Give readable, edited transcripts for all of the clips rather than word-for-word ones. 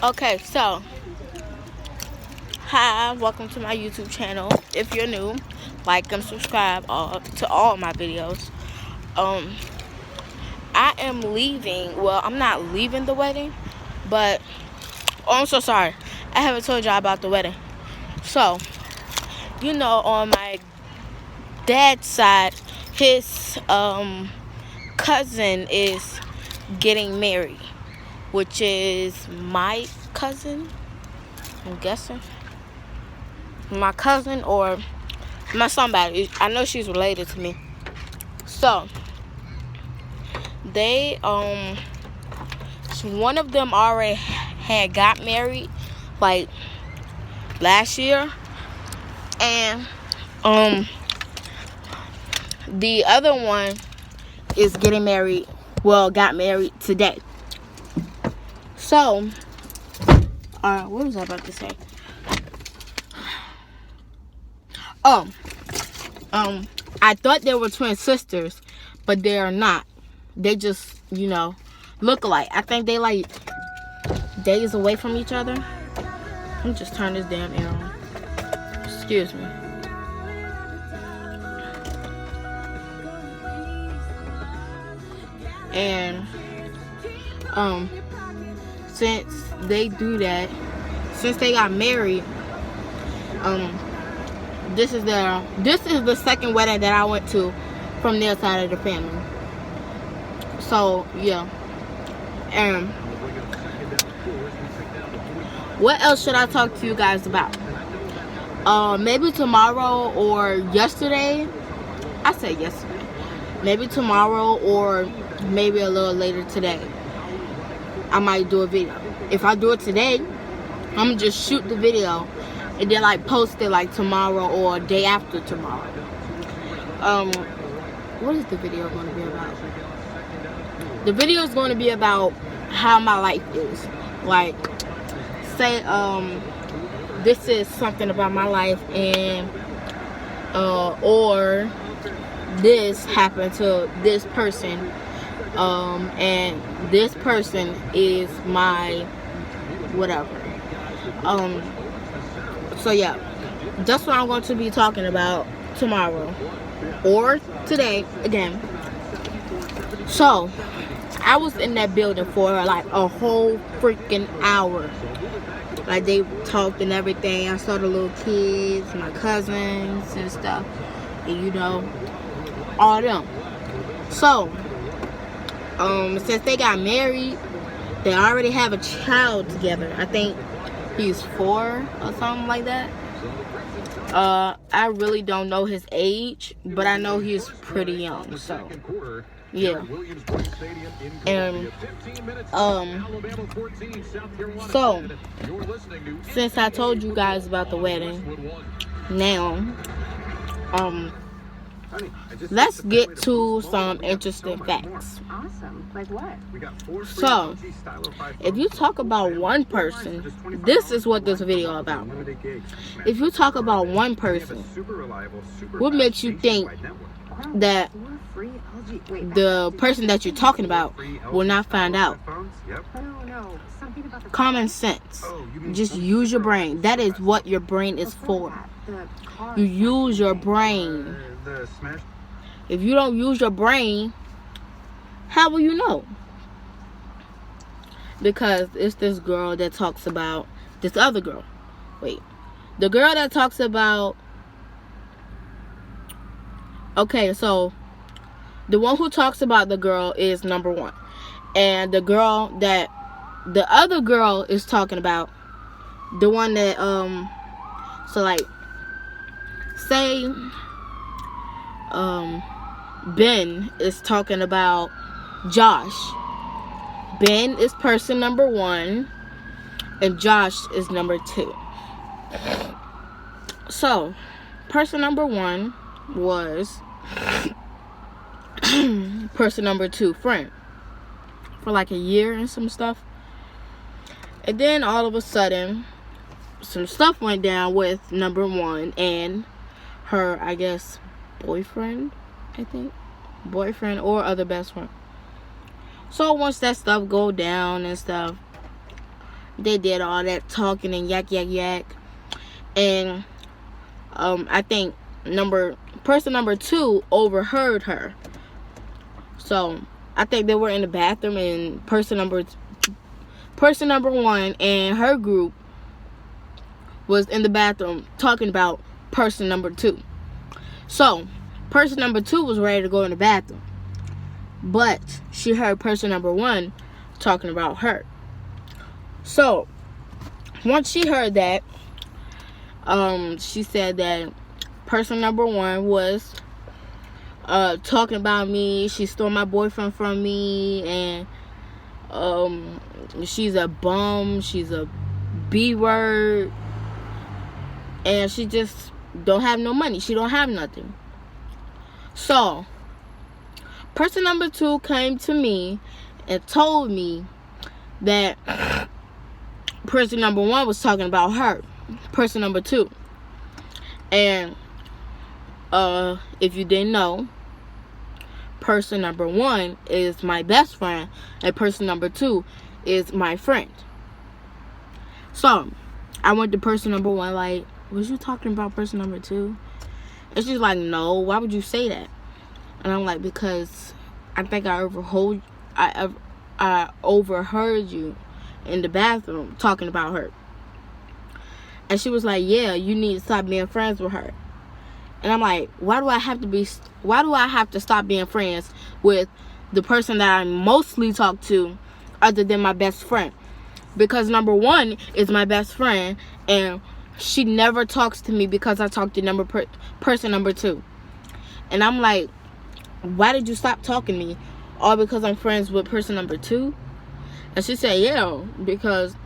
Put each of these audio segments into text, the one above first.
Okay, so hi, welcome to my YouTube channel. If you're new, like and subscribe to all my videos. I am leaving. Well, I'm not leaving the wedding, but I'm so sorry. I haven't told y'all about the wedding. So, on my dad's side, his cousin is getting married, which is my cousin, I'm guessing. My cousin or my somebody. I know she's related to me. So, they one of them already had got married like last year, and the other one is getting married, got married today. So what was I about to say? I thought they were twin sisters, but they are not. They just, look alike. I think they like days away from each other. Let me just turn this damn air on. Excuse me. And since they do that, since they got married, this is the second wedding that I went to from their side of the family. So yeah. And what else should I talk to you guys about? Maybe tomorrow or yesterday. I said yesterday. Maybe tomorrow or maybe a little later today, I might do a video. If I do it today, I'm gonna just shoot the video and then post it tomorrow or day after tomorrow. What is the video going to be about? The video is going to be about how my life is. Say this is something about my life, and or this happened to this person, and this person is my whatever. So yeah, that's what I'm going to be talking about tomorrow or today again. So I was in that building for a whole freaking hour. They talked and everything. I saw the little kids, my cousins and stuff, and all of them. So since they got married, they already have a child together. I think he's 4 or something like that. I really don't know his age, but I know he's pretty young. So yeah. And so since I told you guys about the wedding, now let's get to some interesting facts. Awesome. Like what? So, if you talk about one person, this is what this video about. If you talk about one person, what makes you think that the person that you're talking about will not find out? Common sense. Just use your brain. That is what your brain is for. You use your brain. If you don't use your brain, how will you know? Because it's this girl that talks about this other girl. Wait. The girl that talks about... Okay, so the one who talks about the girl is number 1. And the girl that the other girl is talking about, the one that say Ben is talking about Josh. Ben is person number 1 and Josh is number 2. So person number 1 was person number 2 friend for a year and some stuff. And then all of a sudden some stuff went down with number 1 and her, I guess, boyfriend or other best friend. So once that stuff go down and stuff, They did all that talking and yak, yak, yak. And I think person number 2 overheard her. So I think they were in the bathroom, and person number 1 and her group was in the bathroom talking about person number 2. So person number 2 was ready to go in the bathroom, but she heard person number 1 talking about her. So once she heard that, she said that person number 1 was talking about me. She stole my boyfriend from me, and she's a bum, she's a B-word, and she just don't have no money. She don't have nothing. So person number 2 came to me and told me that person number 1 was talking about her, person number 2. And if you didn't know, person number 1 is my best friend, and person number 2 is my friend. So I went to person number 1 like, was you talking about person number 2? And she's like, no, why would you say that? And I'm like, because I think I overheard you in the bathroom talking about her. And she was like, yeah, you need to stop being friends with her. And I'm like, why do I have to stop being friends with the person that I mostly talk to other than my best friend? Because number 1 is my best friend, and she never talks to me because I talk to person number 2. And I'm like, why did you stop talking to me? All because I'm friends with person number 2? And she said, yeah, because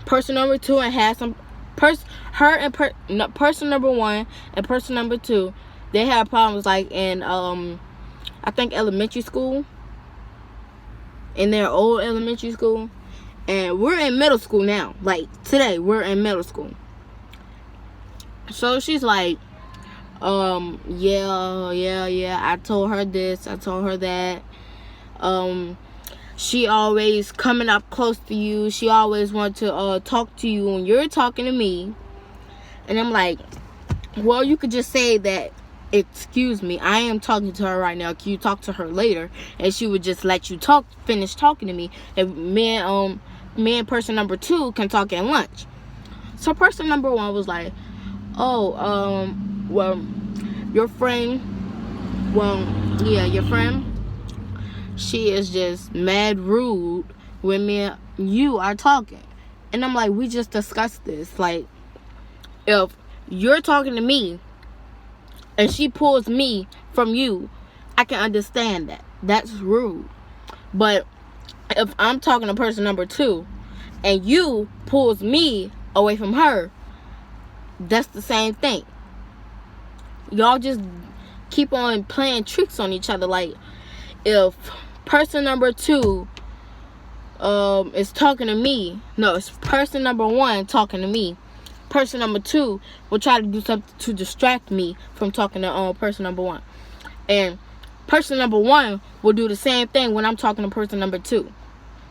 person number 2 and had some person number 1 and person number 2, they had problems like in I think elementary school, in their old elementary school. And we're in middle school now. Like today, we're in middle school. So she's like, yeah, I told her this, I told her that. She always coming up close to you. She always want to talk to you when you're talking to me. And I'm like, well, you could just say that, excuse me, I am talking to her right now. Can you talk to her later? And she would just let you finish talking to me. And me and person number 2 can talk at lunch. So person number 1 was like, oh, well, your friend, she is just mad rude when me and you are talking. And I'm like, we just discussed this. Like, if you're talking to me and she pulls me from you, I can understand that. That's rude. But if I'm talking to person number 2 and you pulls me away from her, that's the same thing. Y'all just keep on playing tricks on each other. Like, if person number 2 is talking to me, no, it's person number 1 talking to me, person number 2 will try to do something to distract me from talking to person number 1. And person number 1 will do the same thing when I'm talking to person number 2.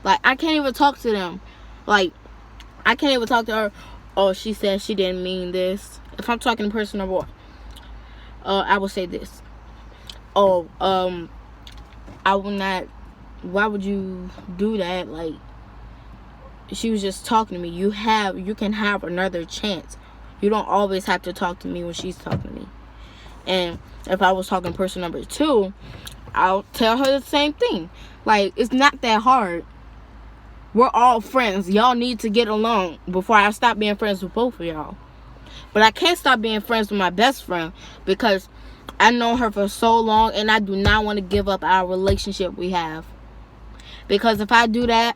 Like, I can't even talk to them. Like, I can't even talk to her. Oh, she said she didn't mean this. If I'm talking to person number 1, I will say this. Oh, I will not. Why would you do that? Like, she was just talking to me. You can have another chance. You don't always have to talk to me when she's talking to me. And if I was talking to person number 2, I'll tell her the same thing. Like, it's not that hard. We're all friends. Y'all need to get along before I stop being friends with both of y'all. But I can't stop being friends with my best friend because I've known her for so long, and I do not want to give up our relationship we have. Because if I do that,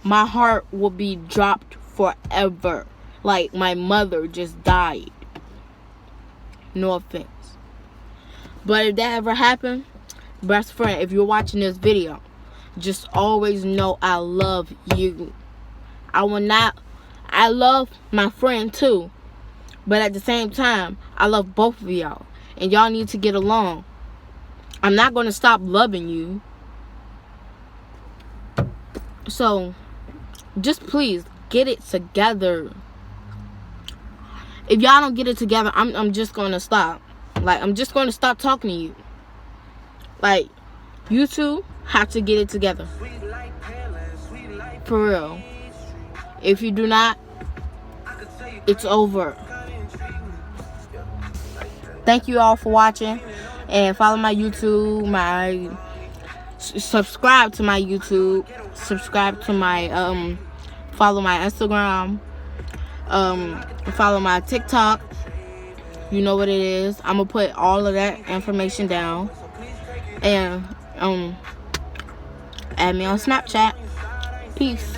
my heart will be dropped forever. Like my mother just died. No offense. But if that ever happened, best friend, if you're watching this video, just always know I love you. I love my friend too. But at the same time, I love both of y'all. And y'all need to get along. I'm not going to stop loving you. So, just please, get it together. If y'all don't get it together, I'm just gonna stop. Like, I'm just gonna stop talking to you. Like, you two have to get it together. For real. If you do not, it's over. Thank you all for watching. And follow my YouTube, subscribe to my YouTube, subscribe to my follow my Instagram, follow my TikTok. You know what it is. I'm gonna put all of that information down. And add me on Snapchat. Peace.